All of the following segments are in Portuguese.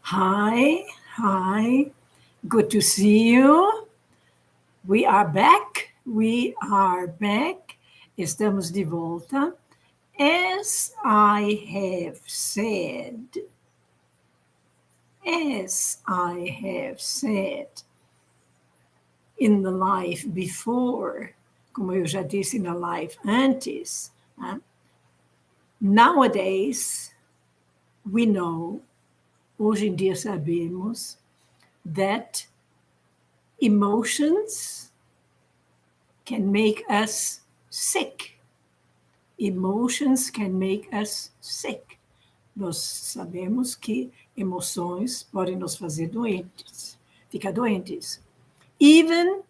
Hi, hi. Good to see you. We are back. Estamos de volta. As I have said, in the live before, como eu já disse na live antes, nowadays, we know, hoje em dia sabemos, that emotions can make us sick. Emotions can make us sick. Nós sabemos que emoções podem nos fazer doentes, ficar doentes. Even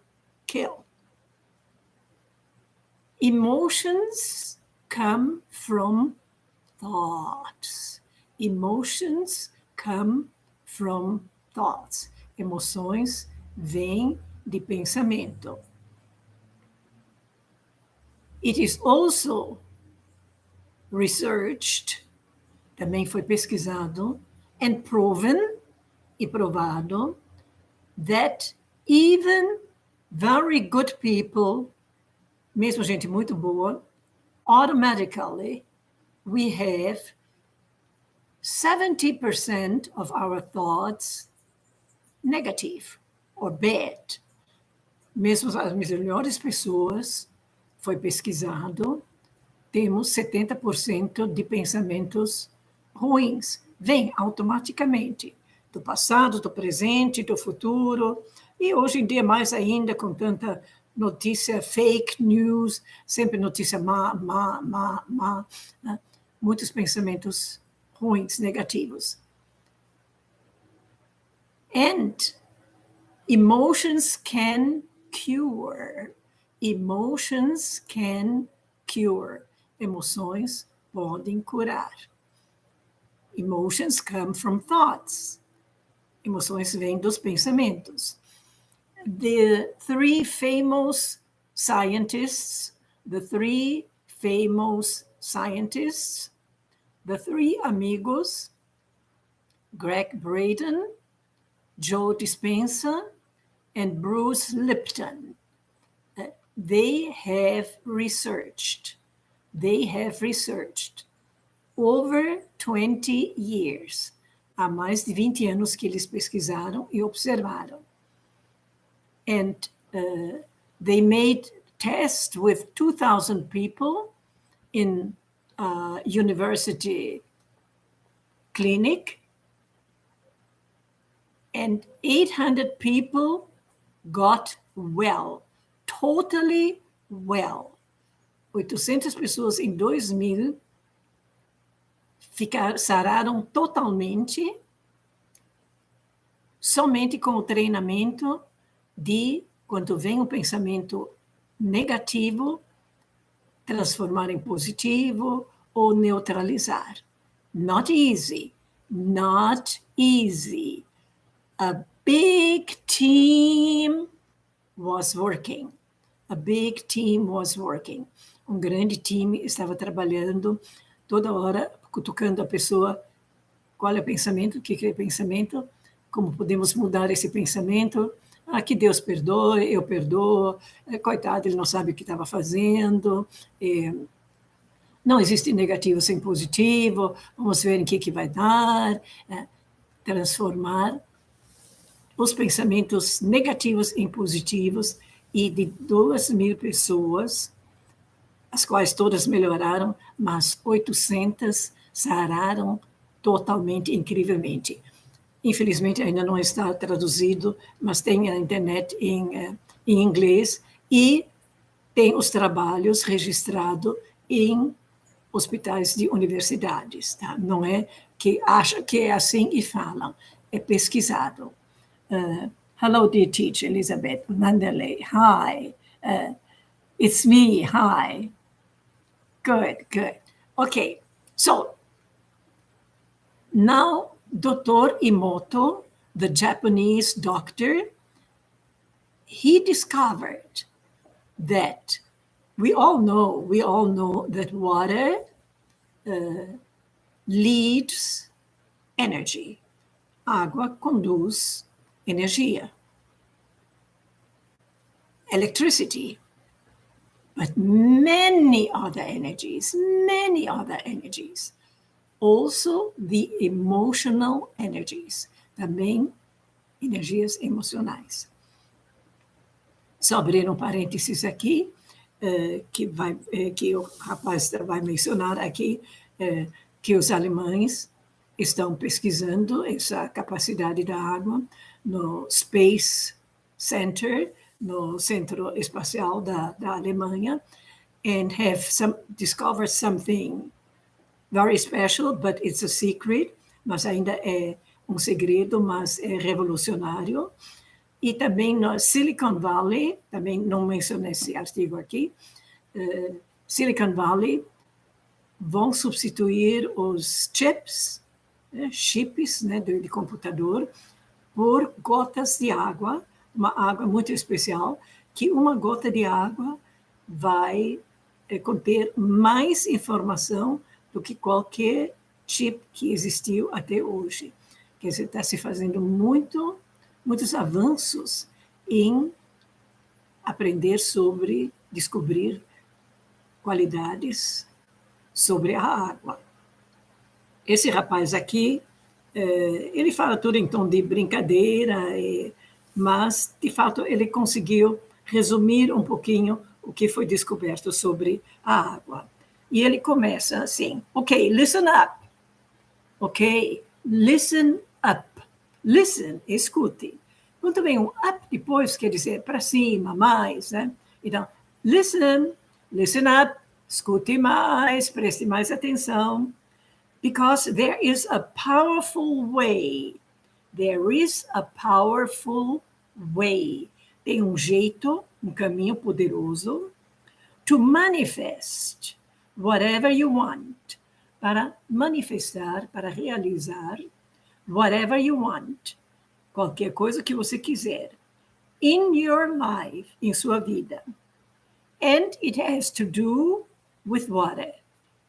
kill. Emotions come from thoughts. Emotions come from thoughts. Emoções vêm de pensamento. It is also researched, também foi pesquisado, and proven, e provado, that even very good people, mesmo gente muito boa, automatically we have 70% of our thoughts negative or bad. Mesmo as melhores pessoas, foi pesquisado, temos 70% de pensamentos ruins. Vem automaticamente do passado, do presente, do futuro. E hoje em dia, mais ainda, com tanta notícia fake news, sempre notícia né? Muitos pensamentos ruins, negativos. And emotions can cure. Emotions can cure. Emoções podem curar. Emotions come from thoughts. Emoções vêm dos pensamentos. The three famous scientists, the three amigos, Greg Braden, Joe Dispenza, and Bruce Lipton, they have researched over 20 years. Há mais de 20 anos que eles pesquisaram e observaram. And they made tests with 2,000 people in university clinic, and 800 people got well, totally well. 800 pessoas em 2000 sararam totalmente, somente com o treinamento de, quando vem um pensamento negativo, transformar em positivo ou neutralizar. Not easy. A big team was working. Um grande time estava trabalhando toda hora, cutucando a pessoa. Qual é o pensamento? O que é pensamento? Como podemos mudar esse pensamento? Que Deus perdoe, eu perdoo. Coitado, ele não sabe o que estava fazendo. Não existe negativo sem positivo. Vamos ver em que vai dar. Transformar os pensamentos negativos em positivos, e de 2.000 pessoas, as quais todas melhoraram, mas 800 sararam totalmente, incrivelmente. Infelizmente, ainda não está traduzido, mas tem na internet em inglês, e tem os trabalhos registrados em hospitais de universidades. Tá? Não é que acha que é assim e falam, é pesquisado. Hello, dear teacher, Elisabeth Wagner. Hi. It's me. Hi. Good. Okay. So, now, Dr. Emoto, the Japanese doctor, he discovered that we all know that water leads energy. água conduz energia. Electricity. But many other energies. Also the emotional energies. Também energias emocionais. Só abrir um parênteses aqui, que o rapaz vai mencionar aqui, que os alemães estão pesquisando essa capacidade da água no Space Center, no Centro Espacial da Alemanha, and have discovered something very special, but it's a secret, mas ainda é um segredo, mas é revolucionário. E também no Silicon Valley, também não mencionei esse artigo aqui, Silicon Valley vão substituir os chips, de computador, por gotas de água, uma água muito especial, que uma gota de água vai conter mais informação do que qualquer chip que existiu até hoje. Quer dizer, está se fazendo muitos avanços em aprender sobre, descobrir qualidades sobre a água. Esse rapaz aqui, ele fala tudo em tom de brincadeira, mas, de fato, ele conseguiu resumir um pouquinho o que foi descoberto sobre a água. E ele começa assim, ok, listen up. Ok, listen up. Listen, escute. Quando vem um up depois, quer dizer para cima, mais, né? Então, listen up, escute mais, preste mais atenção. Because there is a powerful way. There is a powerful way. Tem um jeito, um caminho poderoso to manifest whatever you want. Para manifestar, para realizar whatever you want. Qualquer coisa que você quiser. In your life, em sua vida. And it has to do with water.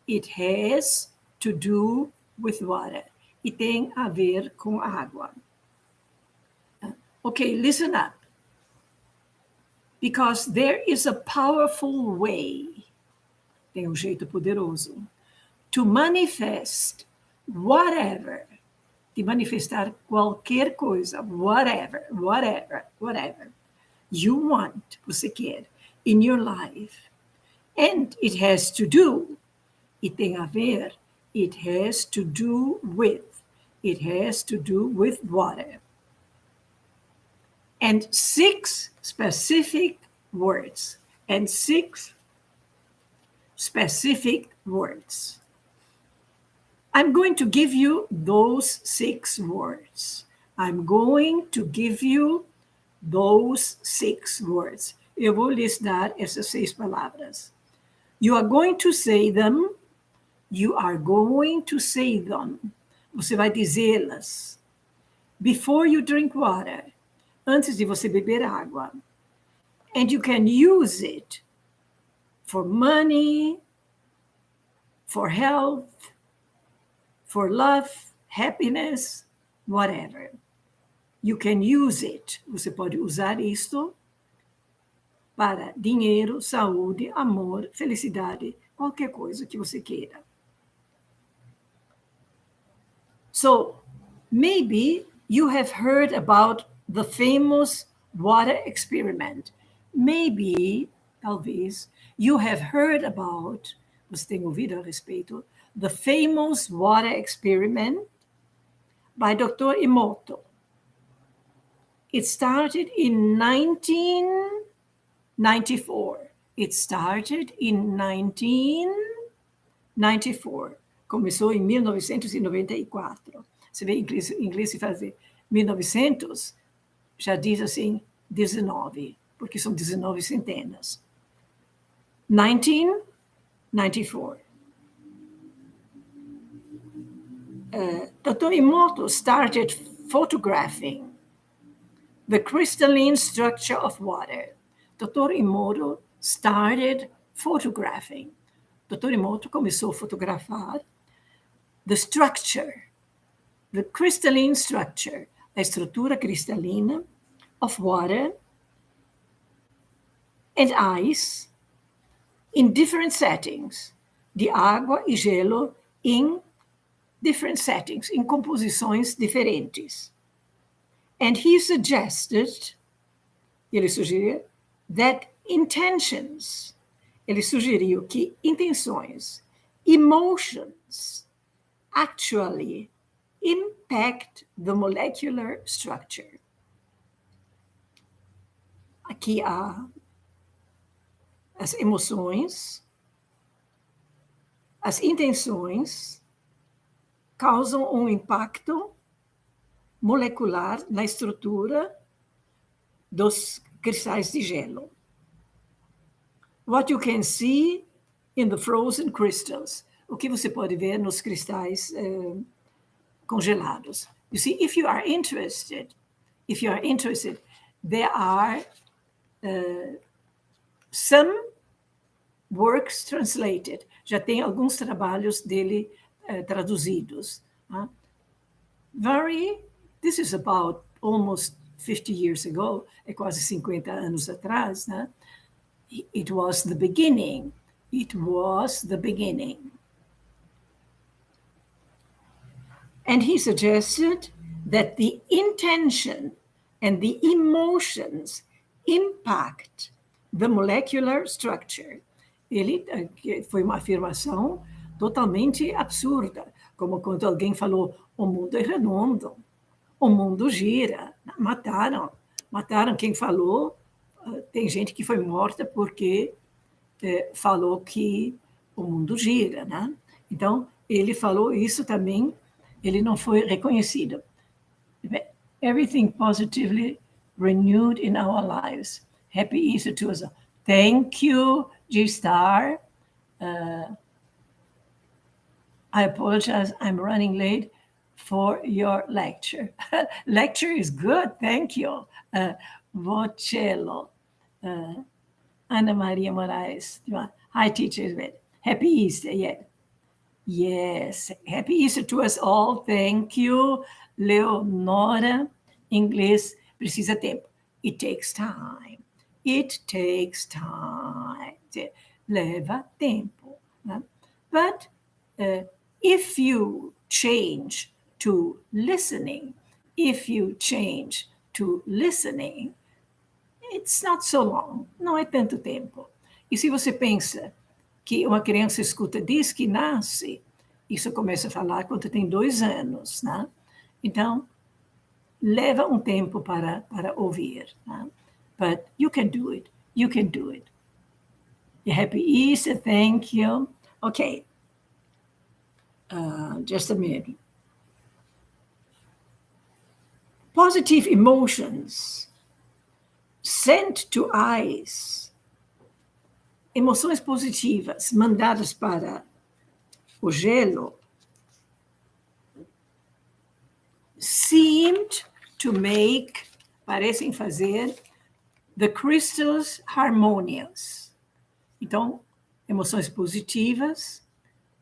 It has to do with water. E tem a ver com água. Okay, listen up. Because there is a powerful way. Tem um jeito poderoso. To manifest whatever. De manifestar qualquer coisa. Whatever. You want, você quer. In your life. And it has to do. E tem a ver. It has to do with. It has to do with water. And 6 specific words. And 6 specific words. I'm going to give you those 6 words. I'm going to give you those 6 words. Eu vou lhes dar essas 6 palavras. You are going to say them. You are going to say them. Você vai dizê-las. Before you drink water. Antes de você beber água. And you can use it for money, for health, for love, happiness, whatever. You can use it. Você pode usar isto para dinheiro, saúde, amor, felicidade, qualquer coisa que você queira. So, maybe you have heard about the famous water experiment. Maybe, talvez, you have heard about, você tem ouvido a respeito, the famous water experiment by Dr. Emoto. It started in 1994. It started in 1994. Começou em 1994. Você vê em inglês se fazer 1900, já diz assim 19, porque são 19 centenas. 1994. Dr. Emoto started photographing the crystalline structure of water. Dr. Emoto started photographing. Dr. Emoto começou a fotografar the structure the crystalline structure, a estrutura cristalina, of water and ice in different settings, de água e gelo em different settings, em composições diferentes. And he suggested, ele sugeriu, that intentions, ele sugeriu que intenções, emotions, actually impact the molecular structure. Aqui há as emoções, as intenções causam um impacto molecular na estrutura dos cristais de gelo. What you can see in the frozen crystals. O que você pode ver nos cristais congelados. You see, if you are interested, there are some works translated. Já tem alguns trabalhos dele traduzidos. This is about almost 50 years ago, é quase 50 anos atrás, né? It was the beginning. It was the beginning. And he suggested that the intention and the emotions impact the molecular structure. Foi uma afirmação totalmente absurda, como quando alguém falou, o mundo é redondo, o mundo gira. Mataram quem falou. Tem gente que foi morta porque falou que o mundo gira, né? Então, ele falou isso também, ele não foi reconhecido. Everything positively renewed in our lives. Happy Easter to us. Thank you, G-Star. I apologize, I'm running late for your lecture. Lecture is good, thank you. Vocello. Ana Maria Moraes. Hi, teachers. Happy Easter, yeah. Yes, happy Easter to us all. Thank you, Leonora. Inglês precisa tempo. It takes time. It takes time. Leva tempo. Né? But if you change to listening, it's not so long. Não é tanto tempo. E se você pensa que uma criança escuta desde que nasce, isso começa a falar quando tem 2 anos, né? Então, leva um tempo para ouvir. Né? But you can do it. You can do it. Happy Easter, thank you. Okay. Just a minute. Positive emotions sent to eyes. Emoções positivas mandadas para o gelo parecem fazer the crystals harmonious. Então, emoções positivas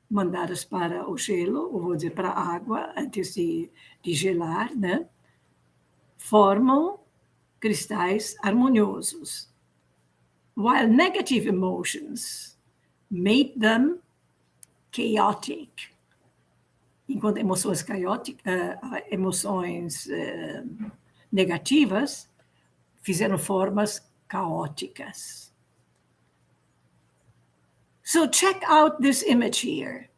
mandadas para o gelo, ou vou dizer para a água, antes de gelar, né? Formam cristais harmoniosos. While negative emotions made them chaotic. Enquanto emoções negativas fizeram formas caóticas. So check out this image here.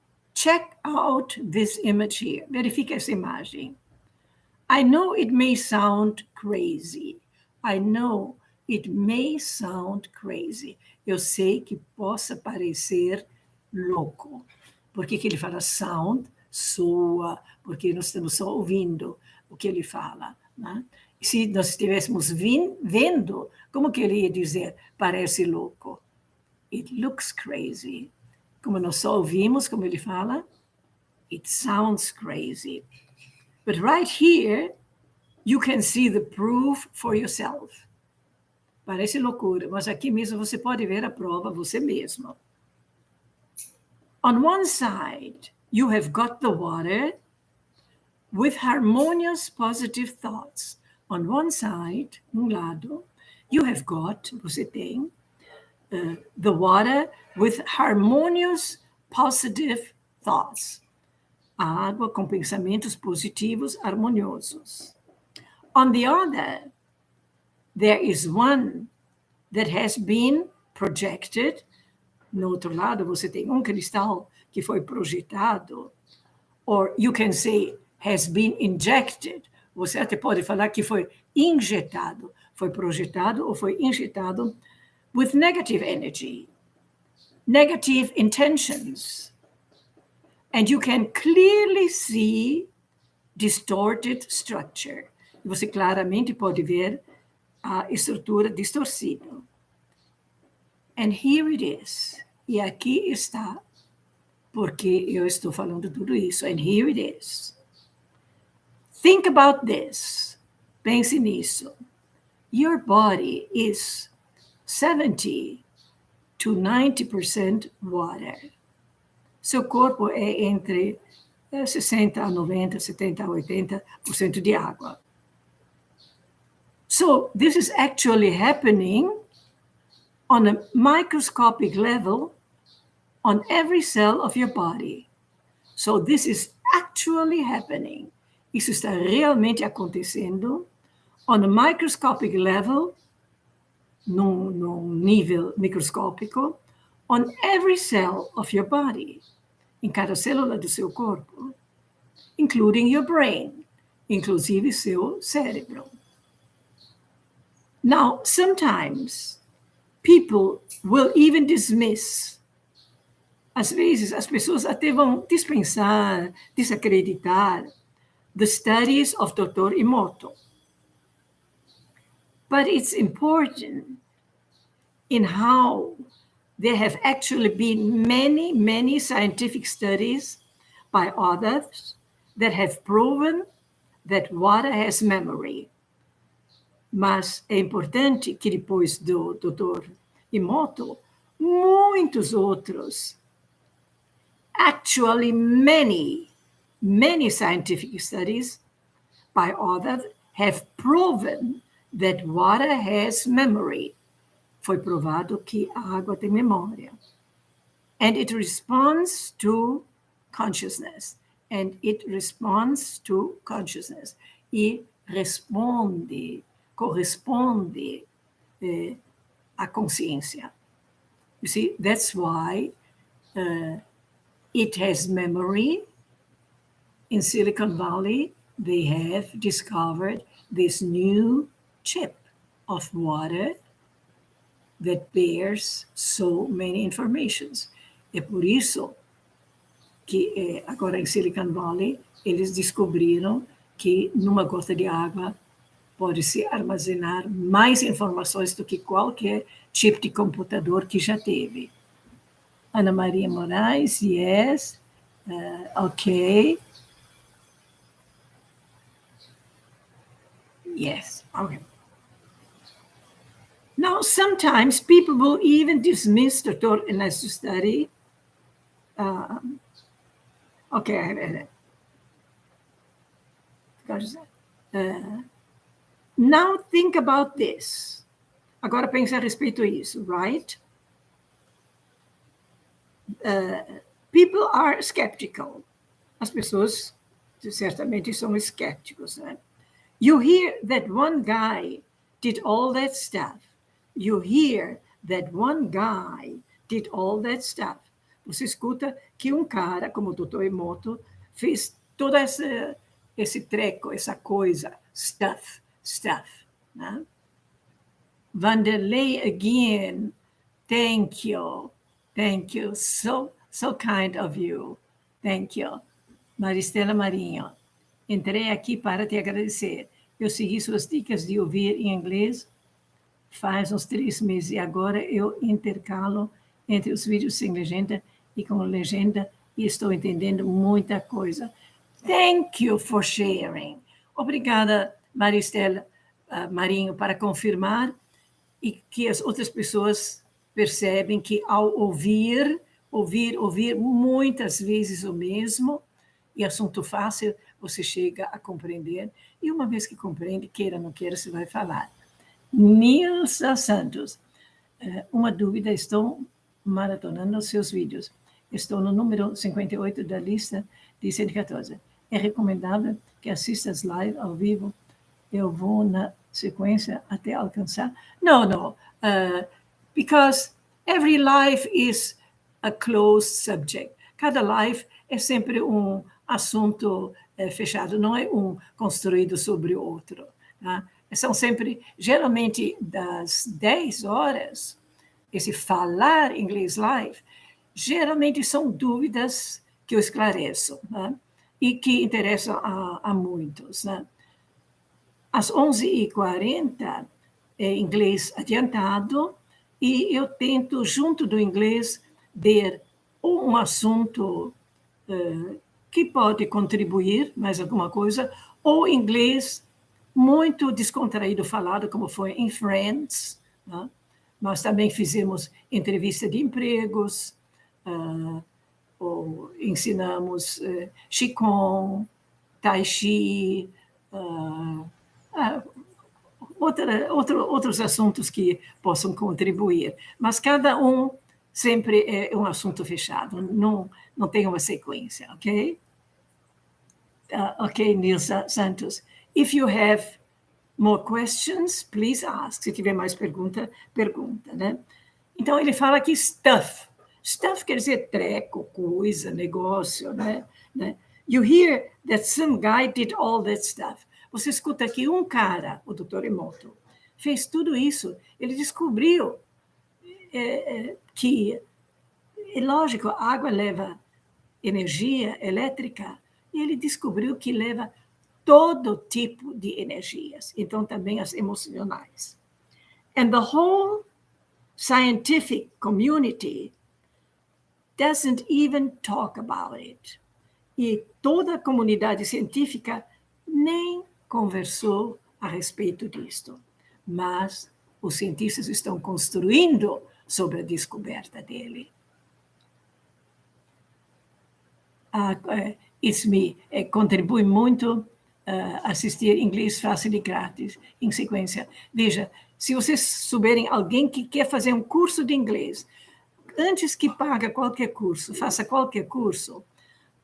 Verifique essa imagem. I know it may sound crazy. Eu sei que possa parecer louco. Por que ele fala sound? Soa, porque nós estamos só ouvindo o que ele fala. Né? Se nós estivéssemos vendo, como que ele ia dizer parece louco? It looks crazy. Como nós só ouvimos, como ele fala, it sounds crazy. But right here, you can see the proof for yourself. Parece loucura, mas aqui mesmo você pode ver a prova você mesmo. On one side, you have got the water with harmonious positive thoughts. On one side, um lado, you have got, você tem, the water with harmonious positive thoughts. A água com pensamentos positivos harmoniosos. On the other, there is one that has been projected. No outro lado, você tem um cristal que foi projetado, or you can say has been injected. Você até pode falar que foi injetado, foi projetado ou foi injetado with negative energy, negative intentions. And you can clearly see distorted structure. E você claramente pode ver a estrutura distorcida. And here it is. E aqui está, porque eu estou falando tudo isso. And here it is. Think about this. Pense nisso. Your body is 70 to 90% water. Seu corpo é entre 60 a 90, 70 a 80% de água. So this is actually happening on a microscopic level on every cell of your body. So this is actually happening. Isso está realmente acontecendo on a microscopic level, num nível microscópico, on every cell of your body, em cada célula do seu corpo, including your brain, inclusive seu cérebro. Now, sometimes people will even dismiss. Às vezes, as pessoas até vão dispensar, desacreditar the studies of Dr. Emoto. But it's important in how there have actually been many, many scientific studies by others that have proven that water has memory. Mas é importante que depois do Dr. Emoto, muitos outros, actually many, many scientific studies by others have proven that water has memory. Foi provado que a água tem memória. And it responds to consciousness. And it responds to consciousness. E responde, corresponde à consciência. You see, that's why it has memory. In Silicon Valley, they have discovered this new chip of water that bears so many informations. É por isso que agora em Silicon Valley eles descobriram que numa gota de água pode-se armazenar mais informações do que qualquer chip de computador que já teve. Ana Maria Moraes, yes, okay. Yes, okay. Now, sometimes people will even dismiss the Torah and to study. Okay, I have it. Now think about this. Agora pense a respeito disso, right? People are skeptical. As pessoas certamente são escépticos, né? You hear that one guy did all that stuff. You hear that one guy did all that stuff. Você escuta que um cara, como o Dr. Emoto, fez todo esse treco, essa coisa, stuff. Né? Vanderlei again, thank you, so kind of you, thank you. Maristela Marinho, entrei aqui para te agradecer. Eu segui suas dicas de ouvir em inglês faz uns 3 meses e agora eu intercalo entre os vídeos sem legenda e com legenda e estou entendendo muita coisa. Thank you for sharing. Obrigada, Maristela Marinho, para confirmar e que as outras pessoas percebem que ao ouvir muitas vezes o mesmo, e assunto fácil, você chega a compreender, e uma vez que compreende, queira ou não queira, você vai falar. Nilza Santos, uma dúvida, estou maratonando os seus vídeos. Estou no número 58 da lista de 114. É recomendável que assista as lives ao vivo? Eu vou na sequência até alcançar? No. Because every life is a closed subject. Cada life é sempre um assunto fechado, não é um construído sobre o outro. Tá? São sempre, geralmente, das 10 horas, esse falar inglês live, geralmente são dúvidas que eu esclareço, né? E que interessam a muitos. Né? Às 11h40, é inglês adiantado, e eu tento, junto do inglês, ver um assunto que pode contribuir mais alguma coisa, ou inglês muito descontraído falado, como foi em Friends. Né? Nós também fizemos entrevista de empregos, ou ensinamos Qigong, Tai Chi, outros assuntos que possam contribuir. Mas cada um sempre é um assunto fechado, não tem uma sequência, ok? Ok, Nilza Santos. If you have more questions, please ask. Se tiver mais pergunta, né? Então, ele fala aqui stuff. Stuff quer dizer treco, coisa, negócio, né? You hear that some guy did all that stuff. Você escuta que um cara, o Dr. Emoto, fez tudo isso. Ele descobriu que, é lógico, a água leva energia elétrica, e ele descobriu que leva todo tipo de energias, então também as emocionais. And the whole scientific community doesn't even talk about it. E toda a comunidade científica nem conversou a respeito disto. Mas os cientistas estão construindo sobre a descoberta dele. Isso me contribui muito assistir inglês fácil e grátis em sequência. Veja, se vocês souberem alguém que quer fazer um curso de inglês, antes que pague qualquer curso, faça qualquer curso,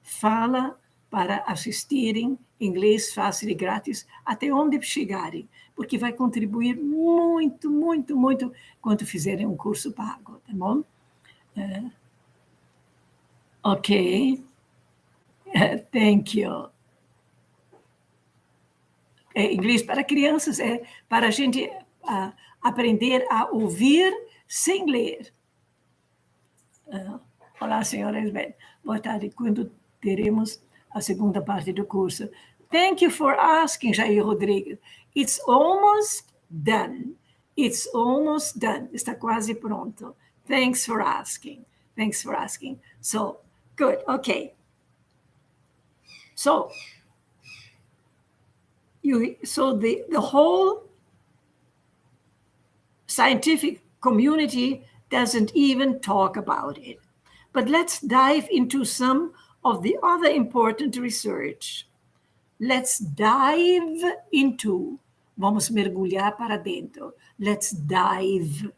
fala para assistirem inglês fácil e grátis até onde chegarem, porque vai contribuir muito, muito, muito quando fizerem um curso pago, tá bom? Ok. Thank you. Inglês para crianças é para a gente aprender a ouvir sem ler. Olá, senhora Elisabeth. Boa tarde. Quando teremos a segunda parte do curso? Thank you for asking, Jair Rodrigues. It's almost done. It's almost done. Está quase pronto. Thanks for asking. Thanks for asking. So, good. Okay. So the whole scientific community doesn't even talk about it. But let's dive into some of the other important research. Let's dive into, vamos mergulhar para dentro. Let's dive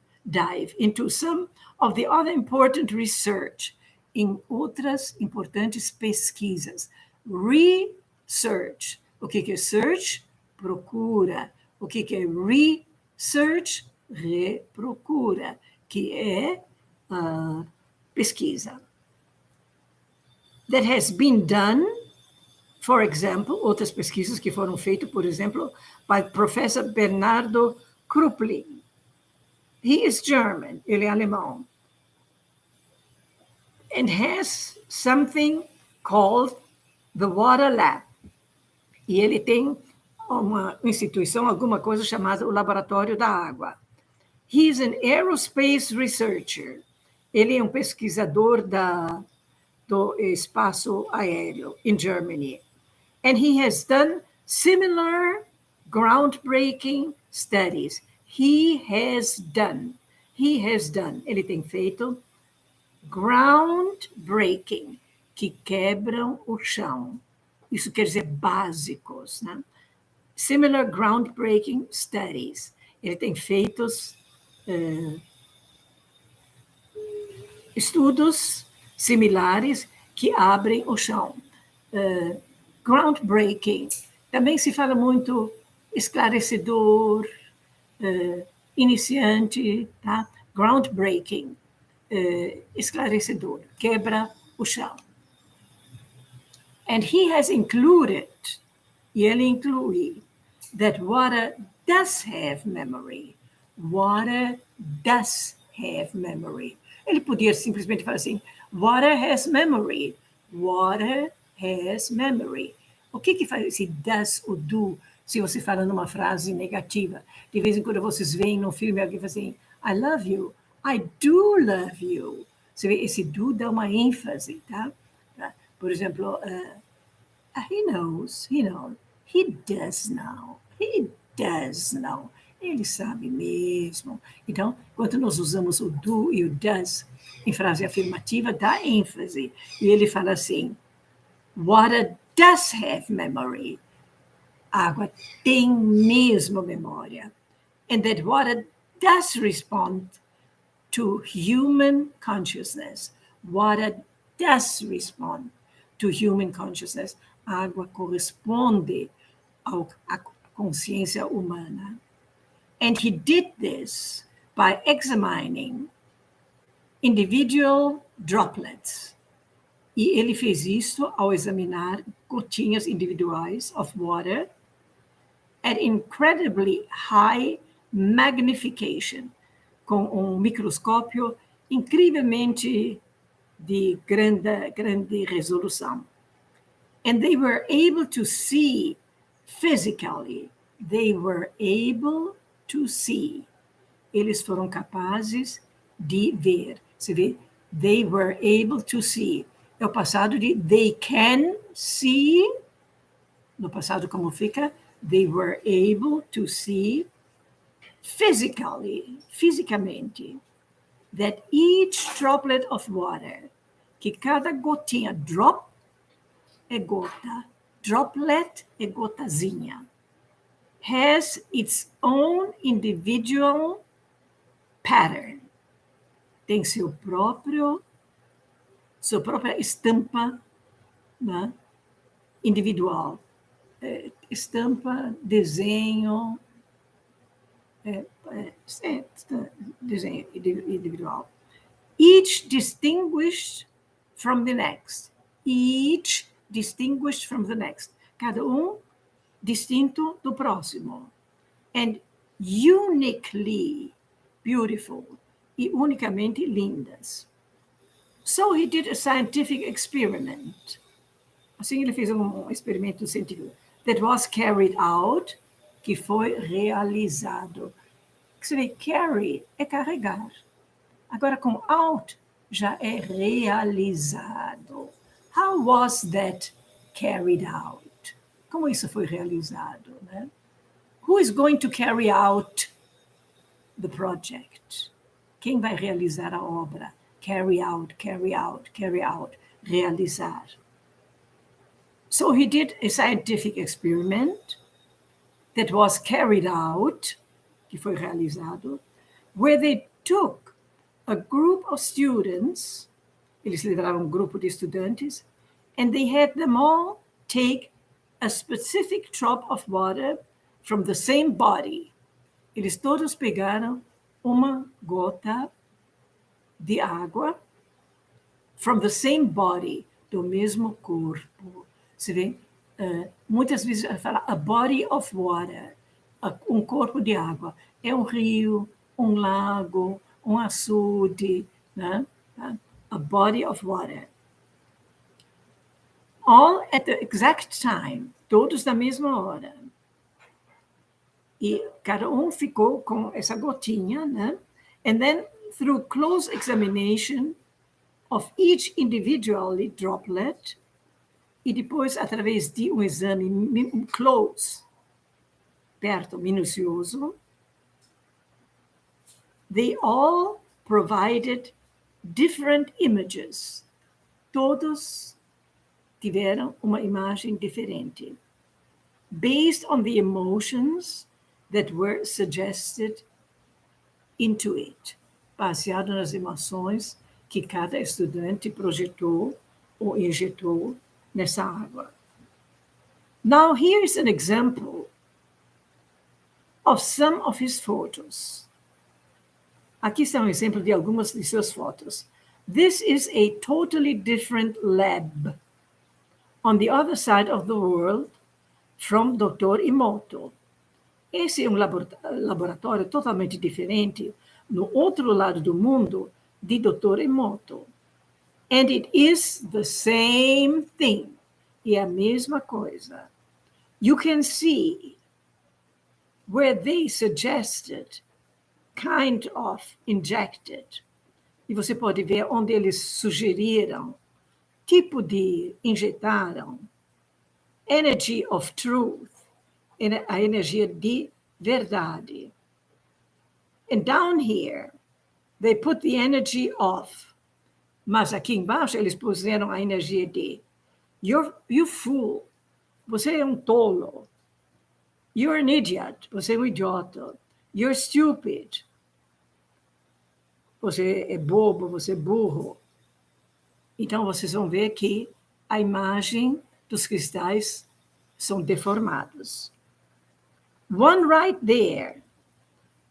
into some of the other important research, em outras importantes pesquisas. Research. O que é search? Procura. O que é research? Reprocura, que é pesquisa. That has been done, for example, outras pesquisas que foram feitas, por exemplo, by Professor Bernardo Krupling. He is German, ele é alemão. And has something called the Water Lab. E ele tem uma instituição, alguma coisa chamada o Laboratório da Água. He is an aerospace researcher. Ele é um pesquisador do espaço aéreo in Germany. And he has done similar groundbreaking studies. He has done. Ele tem feito groundbreaking. que quebram o chão. Isso quer dizer básicos, né? Similar groundbreaking studies. Ele tem feito estudos similares que abrem o chão. Groundbreaking. Também se fala muito esclarecedor, iniciante, tá? Groundbreaking, esclarecedor, quebra o chão. And he has included, e ele inclui, that water does have memory. Water does have memory. Ele podia simplesmente falar assim, water has memory. Water has memory. O que faz esse does ou do, se você fala numa frase negativa? De vez em quando vocês veem num filme alguém fala assim, I love you, I do love you. Você vê, esse do dá uma ênfase, tá? Por exemplo, he knows, he does know, he does know. Ele sabe mesmo. Então, quando nós usamos o do e o does em frase afirmativa, dá ênfase. E ele fala assim, water does have memory. Água tem mesmo memória. And that water does respond to human consciousness. Water does respond to human consciousness. A água corresponde à consciência humana. And he did this by examining individual droplets. E ele fez isso ao examinar gotinhas individuais of water at incredibly high magnification, com um microscópio incrivelmente de grande resolução. And they were able to see physically. They were able to see. Eles foram capazes de ver. Você vê? They were able to see. É o passado de they can see. No passado, como fica? They were able to see physically, fisicamente, that each droplet of water, que cada gotinha, drop é gota, droplet é gotazinha, has its own individual pattern, tem sua própria estampa, né, individual, estampa, desenho, desenho individual. Each distinguished from the next. Each distinguished from the next. Cada distinto do próximo. And uniquely beautiful. E unicamente lindas. So he did a scientific experiment. Assim ele fez experimento científico. That was carried out, que foi realizado. Você vê, carry é carregar. Agora, com out, já é realizado. How was that carried out? Como isso foi realizado, né? Who is going to carry out the project? Quem vai realizar a obra? Carry out, carry out, carry out. Realizar. So he did a scientific experiment that was carried out, que foi realizado, where they took a group of students, eles lideraram grupo de estudantes, and they had them all take a specific drop of water from the same body. Eles todos pegaram uma gota de água from the same body, do mesmo corpo. Você vê? Muitas vezes fala a body of water, corpo de água. É um rio, um lago, um açude, né? A body of water. All at the exact time, todos na mesma hora. E cada ficou com essa gotinha, né? And then, through close examination of each individual droplet, e depois, através de exame close, perto, minucioso, they all provided different images. Todos tiveram uma imagem diferente. Based on the emotions that were suggested into it. Baseado nas emoções que cada estudante projetou ou injetou nessa água. Now, here's an example of some of his photos. Aqui está um exemplo de algumas de suas fotos. This is a totally different lab on the other side of the world from Dr. Emoto. Esse é um laboratório totalmente diferente no outro lado do mundo de Dr. Emoto. And it is the same thing. E é a mesma coisa. You can see where they suggested, kind of injected. E você pode ver onde eles sugeriram, tipo de injetaram, energy of truth, a energia de verdade. And down here, they put the energy of. Mas aqui embaixo, eles puseram a energia de. You fool. Você é um tolo. You're an idiot. Você é um idiota. You're stupid. Você é bobo, você é burro. Então, vocês vão ver que a imagem dos cristais são deformados. One right there.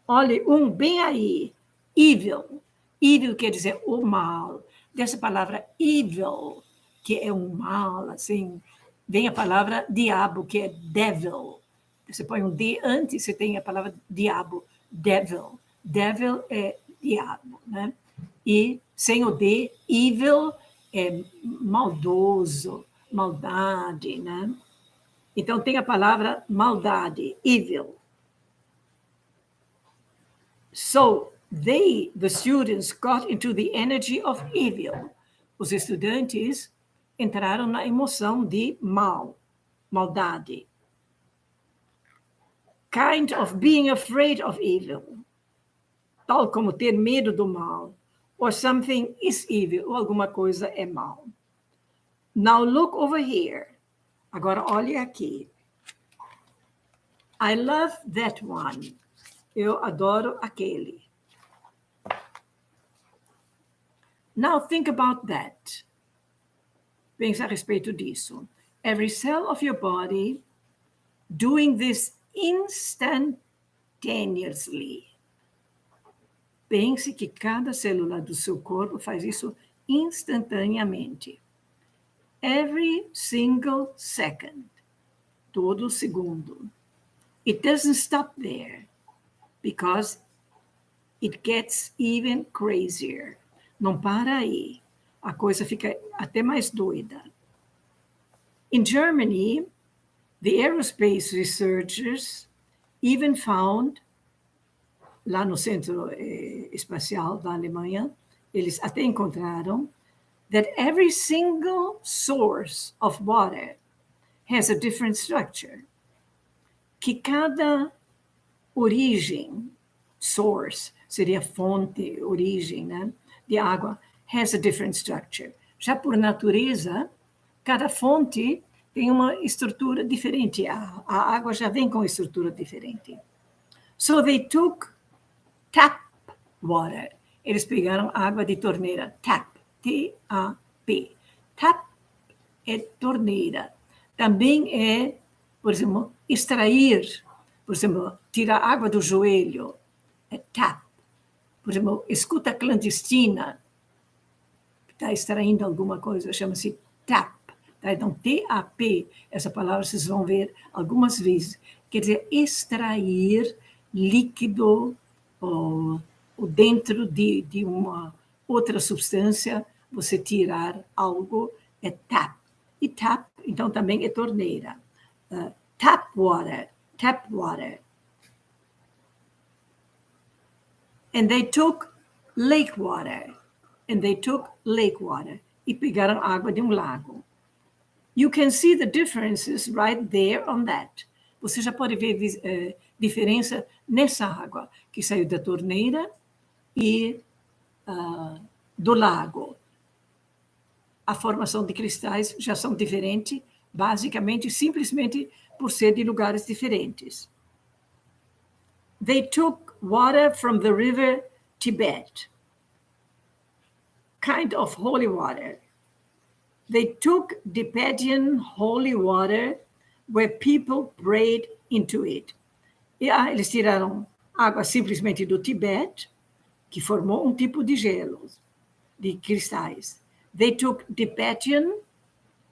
Olha, um bem aí. Evil. Evil quer dizer o mal. Dessa palavra evil, que é um mal, assim, vem a palavra diabo, que é devil. Você põe um D antes, você tem a palavra diabo, devil. Devil é diabo, né? E sem o D, evil é maldoso, maldade, né? Então tem a palavra maldade, evil. So, the students got into the energy of evil. Os estudantes entraram na emoção de mal, maldade. Kind of being afraid of evil. Tal como ter medo do mal. Or something is evil, ou alguma coisa é mal. Now look over here. Agora olhe aqui. I love that one. Eu adoro aquele. Now think about that. Pensa a respeito disso. Every cell of your body doing this instantaneously. Pense que cada célula do seu corpo faz isso instantaneamente. Every single second. Todo segundo. It doesn't stop there because it gets even crazier. Não para aí. A coisa fica até mais doida. In Germany, the aerospace researchers even found, lá no Centro Espacial da Alemanha, eles até encontraram that every single source of water has a different structure. Que cada origem, source, seria fonte, origem, né, de água, has a different structure. Já por natureza, cada fonte tem uma estrutura diferente. A água já vem com estrutura diferente. So they took tap water. Eles pegaram água de torneira. Tap. T-A-P. Tap é torneira. Também é, por exemplo, extrair. Por exemplo, tirar água do joelho. É tap. Por exemplo, escuta clandestina. Está extraindo alguma coisa, chama-se tap. Tá? Então, T-A-P, essa palavra vocês vão ver algumas vezes. Quer dizer, extrair líquido ou dentro de uma outra substância, você tirar algo, é tap. E tap, então, também é torneira. Tap water, tap water. And they took lake water. And they took lake water. E pegaram água de um lago. You can see the differences right there on that. Você já pode ver diferença nessa água que saiu da torneira e do lago. a formação de cristais já são diferentes, basicamente, simplesmente por ser de lugares diferentes. They took water from the river Tibet, kind of holy water. They took Tibetan holy water where people prayed into it. E eles tiraram água simplesmente do Tibete, que formou um tipo de gelo, de cristais. They took Tibetan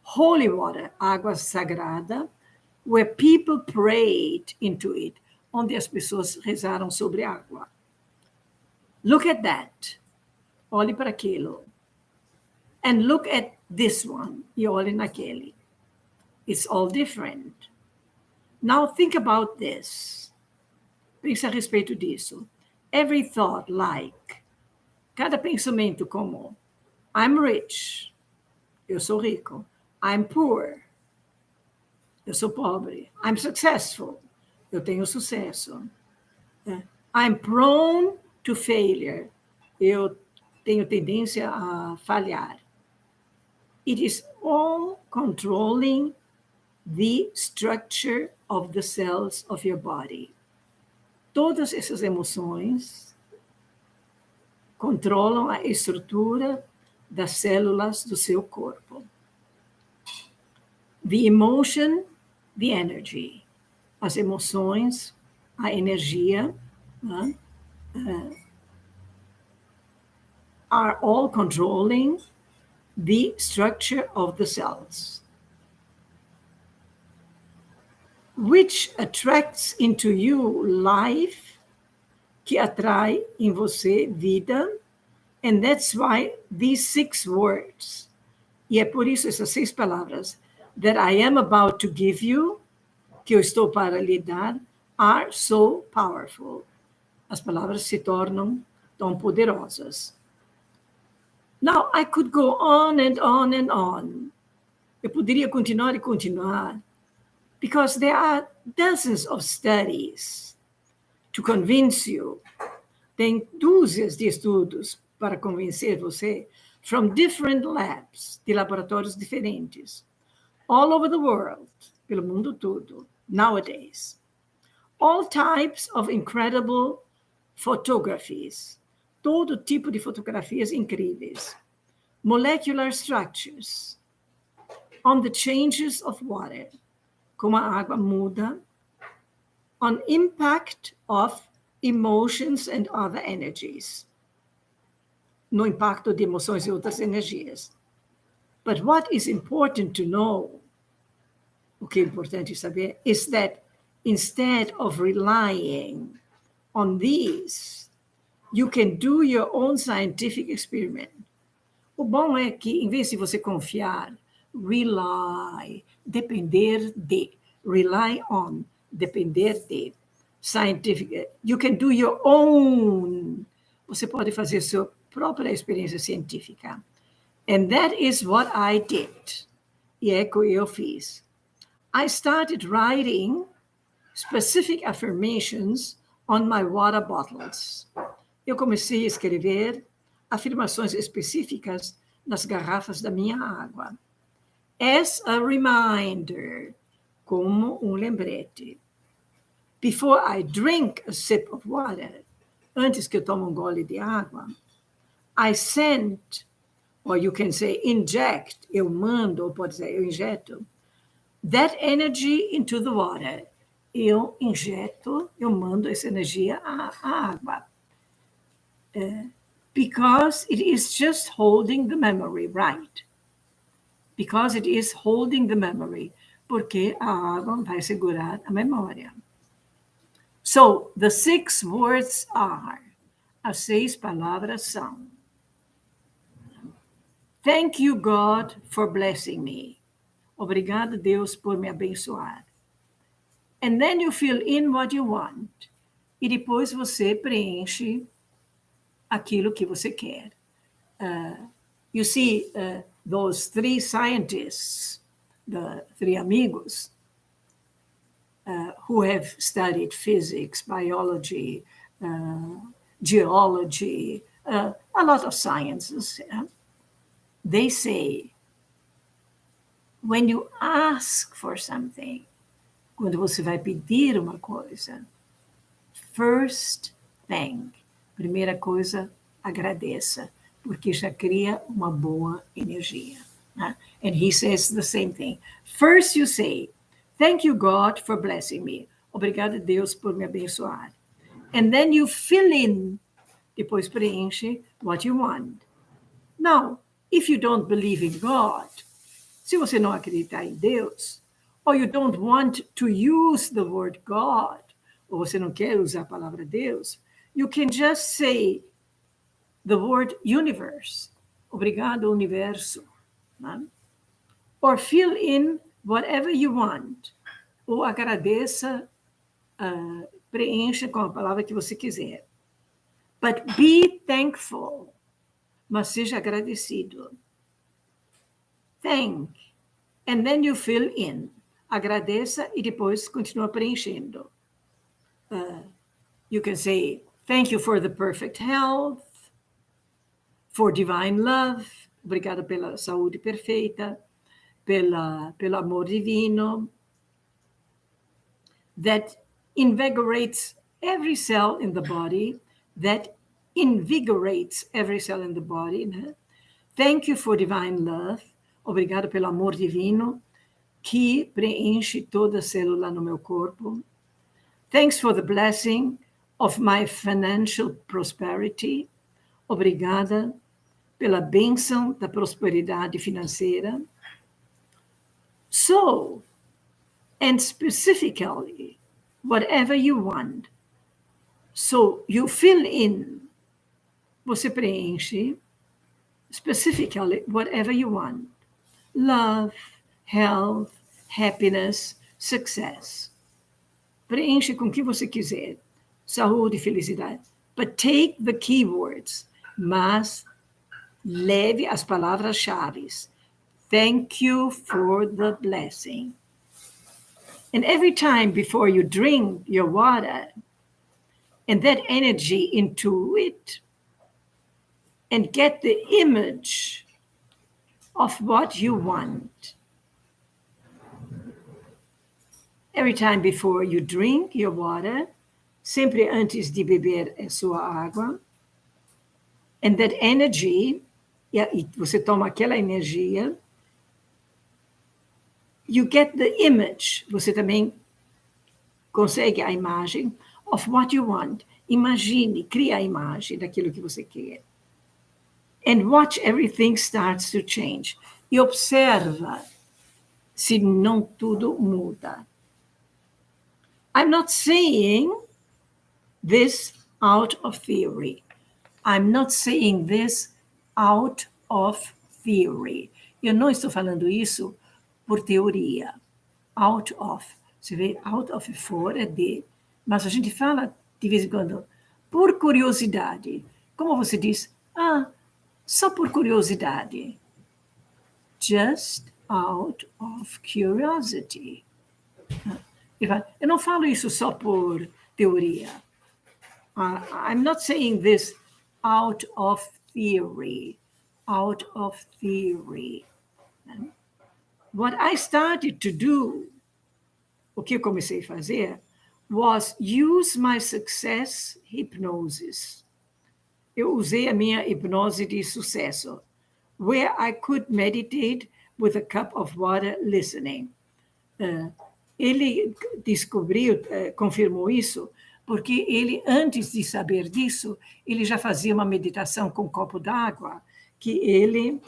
holy water, água sagrada, where people prayed into it, onde as pessoas rezaram sobre água. Look at that. Olhe para aquilo. And look at this one. E olhe naquele. It's all different. Now think about this. Pense a respeito disso. Every thought like, cada pensamento como, I'm rich, eu sou rico. I'm poor, eu sou pobre. I'm successful, eu tenho sucesso. I'm prone to failure, eu tenho tendência a falhar. It is all controlling the structure of the cells of your body. Todas essas emoções controlam a estrutura das células do seu corpo. The emotion, the energy. As emoções, a energia, are all controlling the structure of the cells, which attracts into you life, que atrai em você vida, and that's why these 6 words, e é por isso essas 6 palavras, that I am about to give you, que eu estou para lhe dar, are so powerful. As palavras se tornam tão poderosas. Now, I could go on and on and on. Eu poderia continuar e continuar, because there are dozens of studies to convince you. Tem dúzias de estudos para convencer você, from different labs, de laboratórios diferentes, all over the world, pelo mundo todo, nowadays. All types of incredible photographies, todo tipo de fotografias incríveis, molecular structures, on the changes of water, como a água muda, on impact of emotions and other energies, no impacto de emoções e outras energias. But what is important to know, o que é importante saber, is that instead of relying on these, you can do your own scientific experiment. O bom é que, em vez de você confiar, rely, depender de, rely on, depender de, scientific, you can do your own. Você pode fazer sua própria experiência científica. And that is what I did. E é o que eu fiz. I started writing specific affirmations on my water bottles. Eu comecei a escrever afirmações específicas nas garrafas da minha água. As a reminder, como um lembrete. Before I drink a sip of water, antes que eu tome um gole de água, I send, or you can say inject, eu mando, ou pode dizer eu injeto, that energy into the water. Eu injeto, eu mando essa energia à água. Because it is just holding the memory, right? Because it is holding the memory. Porque a água vai segurar a memória. So, the 6 words are, as 6 palavras são, thank you, God, for blessing me. Obrigado, Deus, por me abençoar. And then you fill in what you want. E depois você preenche aquilo que você quer. You see, those 3 scientists, the 3 amigos, who have studied physics, biology, geology, a lot of sciences, they say When you ask for something, quando você vai pedir uma coisa, first thank. Primeira coisa, agradeça, porque já cria uma boa energia. Né? And he says the same thing. First you say, thank you, God, for blessing me. Obrigado, Deus, por me abençoar. And then you fill in, depois preenche what you want. Now, if you don't believe in God, se você não acreditar em Deus, or you don't want to use the word God, ou você não quer usar a palavra Deus, you can just say the word universe. Obrigado, universo. Né? Or fill in whatever you want. Ou agradeça, preencha com a palavra que você quiser. But be thankful. Mas seja agradecido. Thank. And then you fill in. Agradeça e depois continua preenchendo. You can say, thank you for the perfect health, for divine love, obrigado pela saúde perfeita, pelo amor divino, that invigorates every cell in the body, that invigorates every cell in the body. Né? Thank you for divine love, obrigado pelo amor divino, que preenche toda célula no meu corpo. Thanks for the blessing of my financial prosperity. Obrigada pela bênção da prosperidade financeira. So, and specifically, whatever you want. So, you fill in, você preenche, specifically, whatever you want. Love, health, happiness, success. Preenche com o que você quiser. Saúde e felicidade. But take the keywords. Mas leve as palavras-chave. Thank you for the blessing. And every time before you drink your water, and that energy into it, and get the image of what you want. Every time before you drink your water, sempre antes de beber a sua água, and that energy, e você toma aquela energia, you get the image, você também consegue a imagem of what you want. Imagine, cria a imagem daquilo que você quer. And watch everything starts to change. E observa se não tudo muda. I'm not saying this out of theory. I'm not saying this out of theory. Eu não estou falando isso por teoria. Out of. Você vê, out of é fora de. Mas a gente fala, de vez em quando, por curiosidade. Como você diz? Só por curiosidade. Just out of curiosity. Eu não falo isso só por teoria. I'm not saying this out of theory. Out of theory. What I started to do, o que eu comecei a fazer, was use my success hypnosis. Eu usei a minha hipnose de sucesso, where I could meditate with a cup of water listening. Ele descobriu, confirmou isso, porque ele, antes de saber disso, ele já fazia uma meditação com um copo d'água, que ele,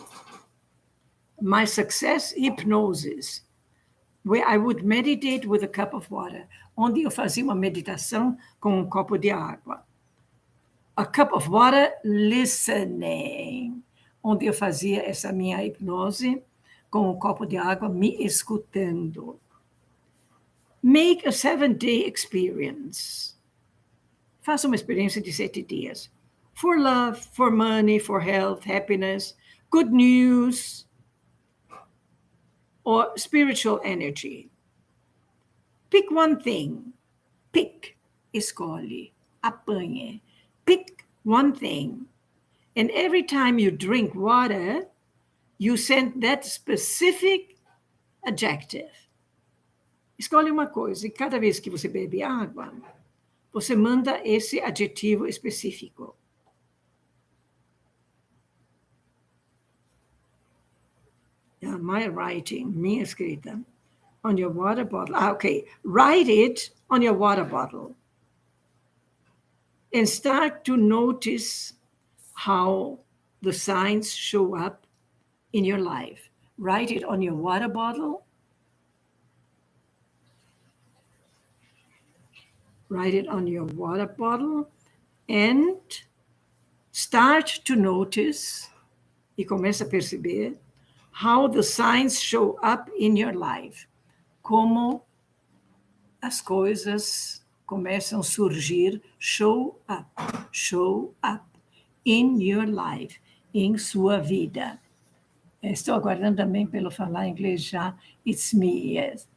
my success hypnosis, where I would meditate with a cup of water, onde eu fazia uma meditação com um copo de água. A cup of water listening, onde eu fazia essa minha hipnose com um copo de água, me escutando. Make a 7-day experience. Faça uma experiência de 7 dias. For love, for money, for health, happiness, good news, or spiritual energy. Pick one thing. Pick, escolhe, apanhe. Pick one thing. And every time you drink water, you send that specific adjective. Escolhe uma coisa e cada vez que você bebe água, você manda esse adjetivo específico. My writing, minha escrita. On your water bottle. Okay. Write it on your water bottle. And start to notice how the signs show up in your life. Write it on your water bottle. Write it on your water bottle and start to notice, e começa a perceber, how the signs show up in your life. Como as coisas começam a surgir, show up in your life, em sua vida. Estou aguardando também pelo falar inglês já. It's me, yes.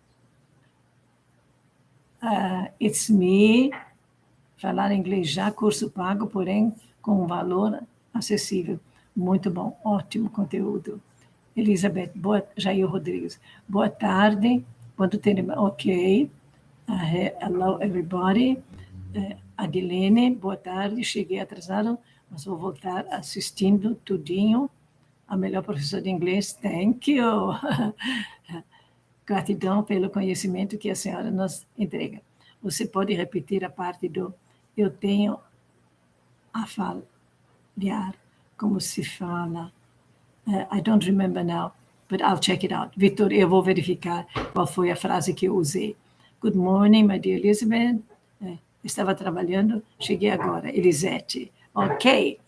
It's me, falar inglês já, curso pago, porém com um valor acessível. Muito bom, ótimo conteúdo. Elisabeth, Jair Rodrigues, boa tarde. Quando terminar, ok. Hello, everybody. Adilene, boa tarde. Cheguei atrasado, mas vou voltar assistindo tudinho. A melhor professora de inglês, thank you. Gratidão pelo conhecimento que a senhora nos entrega. Você pode repetir a parte do eu tenho a falar, como se fala. I don't remember now, but I'll check it out. Vitor, eu vou verificar qual foi a frase que eu usei. Good morning, my dear Elizabeth. Estava trabalhando, cheguei agora. Elisete. Ok.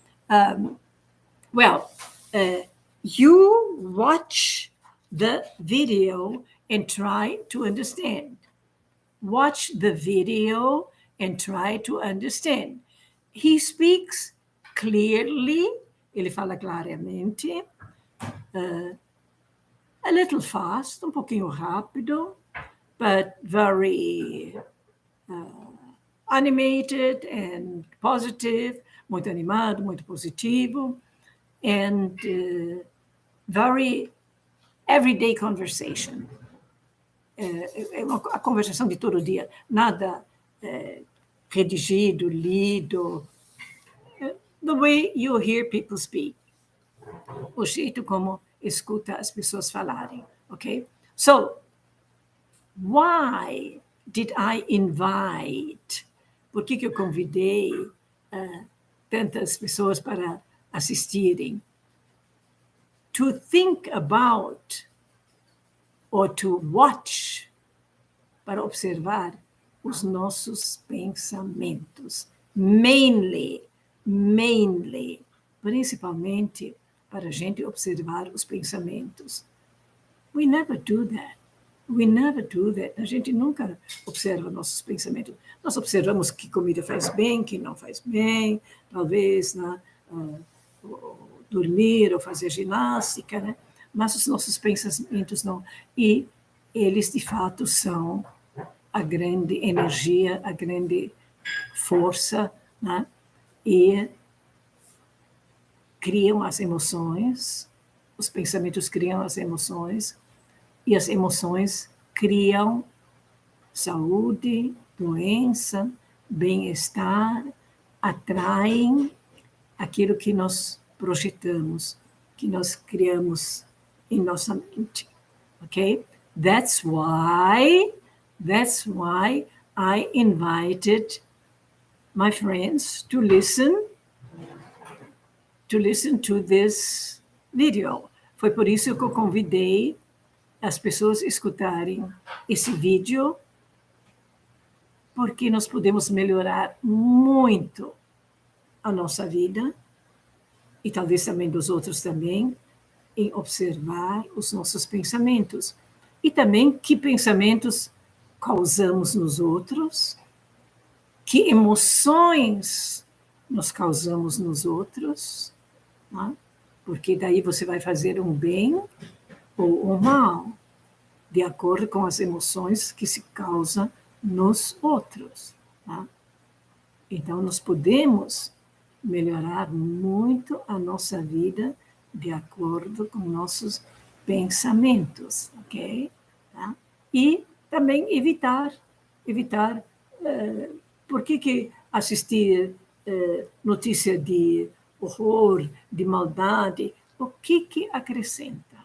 You watch the video and try to understand. Watch the video and try to understand. He speaks clearly, ele fala claramente, a little fast, um pouquinho rápido, but very animated and positive, muito animado, muito positivo, and very everyday conversation. É a conversação de todo dia, nada redigido, lido. The way you hear people speak. O jeito como escuta as pessoas falarem, ok? So, why did I invite? Por que eu convidei tantas pessoas para assistirem? To think about or to watch, para observar os nossos pensamentos. Mainly, principalmente para a gente observar os pensamentos. We never do that. A gente nunca observa nossos pensamentos. Nós observamos que comida faz bem, que não faz bem, talvez dormir ou fazer ginástica, né? Mas os nossos pensamentos não. E eles, de fato, são a grande energia, a grande força, né? E criam as emoções, os pensamentos criam as emoções, e as emoções criam saúde, doença, bem-estar, atraem aquilo que nós projetamos, que nós criamos em nossa mente, ok? That's why I invited my friends to listen to this video. Foi por isso que eu convidei as pessoas a escutarem esse vídeo, porque nós podemos melhorar muito a nossa vida, e talvez também dos outros também, em observar os nossos pensamentos. E também que pensamentos causamos nos outros, que emoções nós causamos nos outros, né? Porque daí você vai fazer um bem ou um mal, de acordo com as emoções que se causam nos outros. Né? Então, nós podemos melhorar muito a nossa vida de acordo com nossos pensamentos, ok? E também evitar, por que assistir notícia de horror, de maldade, o que acrescenta?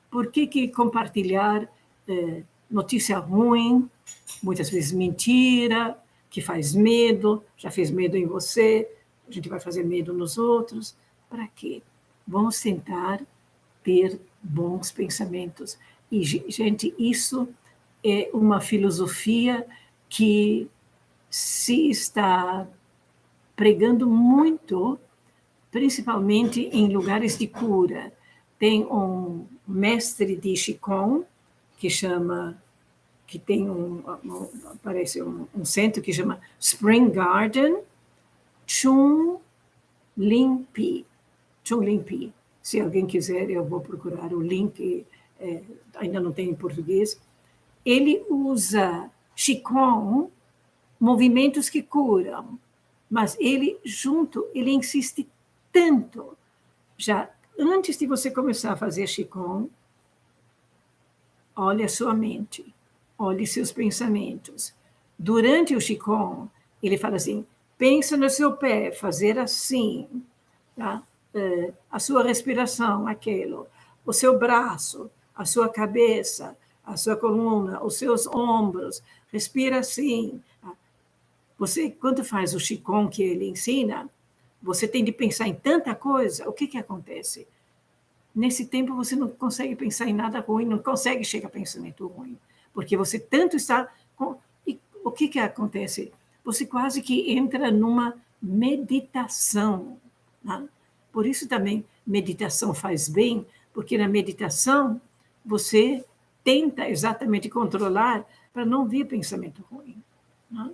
Por que compartilhar notícia ruim, muitas vezes mentira, que faz medo, já fez medo em você, a gente vai fazer medo nos outros, para quê? Vamos tentar ter bons pensamentos. E, gente, isso é uma filosofia que se está pregando muito, principalmente em lugares de cura. Tem um mestre de Qigong que tem parece um centro que chama Spring Garden, Chung Ling Pi. Se alguém quiser, eu vou procurar o link, ainda não tem em português. Ele usa Qigong, movimentos que curam, mas ele insiste tanto. Já antes de você começar a fazer Qigong, olhe a sua mente, olhe seus pensamentos. Durante o Qigong, ele fala assim, pensa no seu pé, fazer assim, tá? A sua respiração, aquilo, o seu braço, a sua cabeça, a sua coluna, os seus ombros, respira assim. Você, quando faz o Qigong que ele ensina, você tem de pensar em tanta coisa, o que acontece? Nesse tempo você não consegue pensar em nada ruim, não consegue chegar a pensamento ruim, porque você tanto está... E o que acontece? Você quase que entra numa meditação, né? Por isso também meditação faz bem, porque na meditação você tenta exatamente controlar para não vir pensamento ruim, né?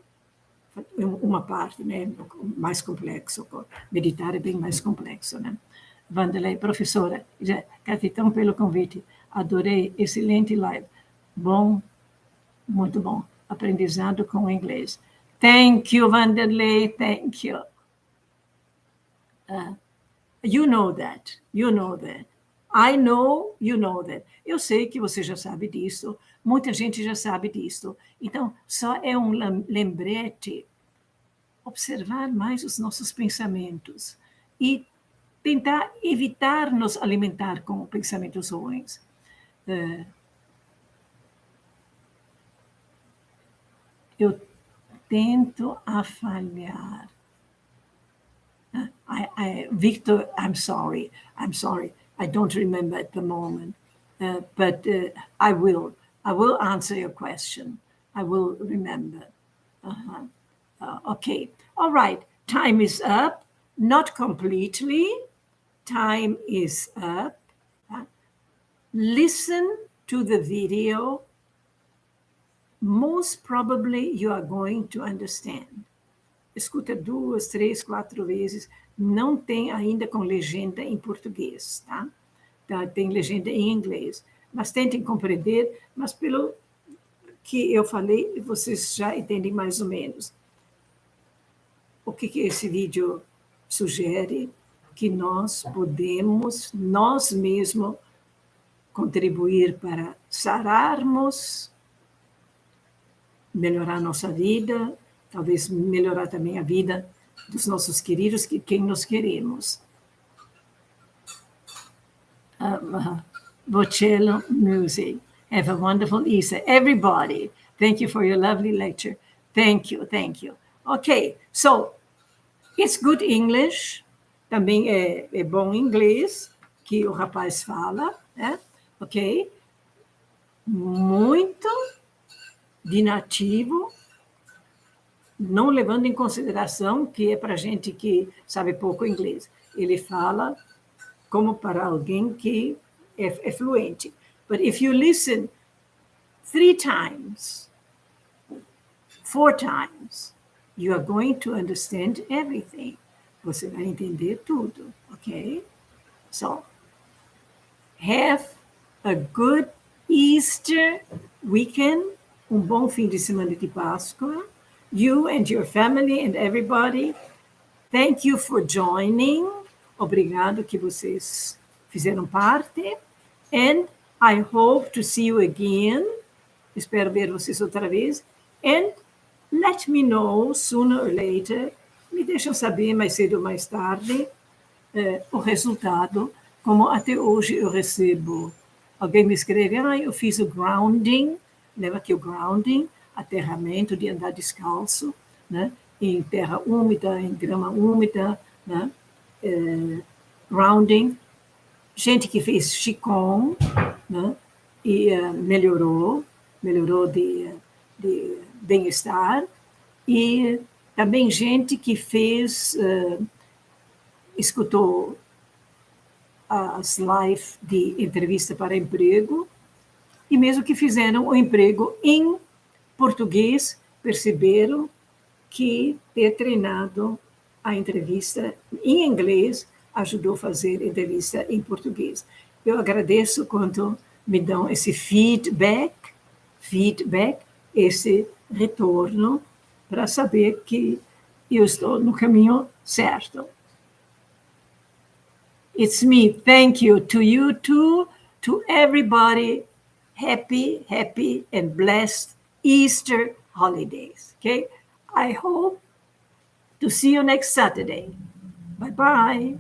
Uma parte, né, mais complexo. Meditar é bem mais complexo, né? Vanderlei, professora, gratidão pelo convite. Adorei, excelente live. Bom, muito bom. Aprendizado com inglês. Thank you, Vanderlei, thank you. You know that. I know, you know that. Eu sei que você já sabe disso, muita gente já sabe disso. Então, só é um lembrete observar mais os nossos pensamentos e tentar evitar nos alimentar com pensamentos ruins. Eu tento a falhar. Victor, I'm sorry. I don't remember at the moment, but I will answer your question. I will remember. Okay. All right. Time is up. Not completely. Time is up. Listen to the video. Most probably you are going to understand. Escuta 2, 3, 4 vezes. Não tem ainda com legenda em português, tá? Tem legenda em inglês. Mas tentem compreender, mas pelo que eu falei, vocês já entendem mais ou menos. O que esse vídeo sugere? Que nós podemos, nós mesmos, contribuir para sararmos, melhorar nossa vida, talvez melhorar também a vida dos nossos queridos, quem nós queremos. Bocello Music. Have a wonderful Easter. Everybody, thank you for your lovely lecture. Thank you. Okay, so it's good English. Também é bom inglês que o rapaz fala, né? Ok? Muito de nativo, não levando em consideração que é para gente que sabe pouco inglês. Ele fala como para alguém que é fluente. But if you listen 3 times, 4 times, you are going to understand everything. Você vai entender tudo, ok? So, have a good Easter weekend, bom fim de semana de Páscoa. You and your family and everybody, thank you for joining. Obrigado que vocês fizeram parte. And I hope to see you again. Espero ver vocês outra vez. And let me know sooner or later. Me deixam saber mais cedo ou mais tarde o resultado. Como até hoje eu recebo. Alguém me escreve, eu fiz o grounding. Lembra que o grounding, aterramento de andar descalço, né? Em terra úmida, em grama úmida, né? Grounding. Gente que fez Qigong, né? E melhorou de bem-estar. E também gente que fez, escutou as lives de entrevista para emprego, e mesmo que fizeram o emprego em português, perceberam que ter treinado a entrevista em inglês ajudou a fazer entrevista em português. Eu agradeço quando me dão esse feedback, esse retorno, para saber que eu estou no caminho certo. It's me. Thank you to you too, to everybody. Happy and blessed Easter holidays. Okay? I hope to see you next Saturday. Bye-bye.